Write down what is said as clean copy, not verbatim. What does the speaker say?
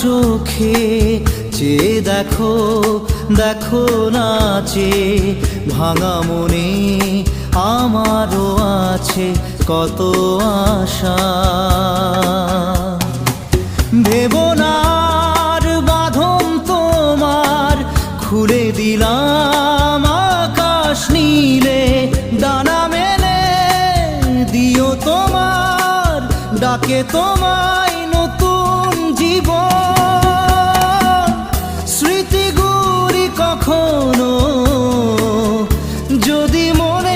চোখে চেয়ে দেখো, দেখো নাচে ভাঙা মনে আমারও আছে কত আশা। ভেবো না আর বাঁধন তোমার, খুলে দিলাম আকাশ নীলে, ডানা মেলে দিও তোমার ডাকে তোমায় নতুন জীবন। স্মৃতিগুলি কখনো যদি মনে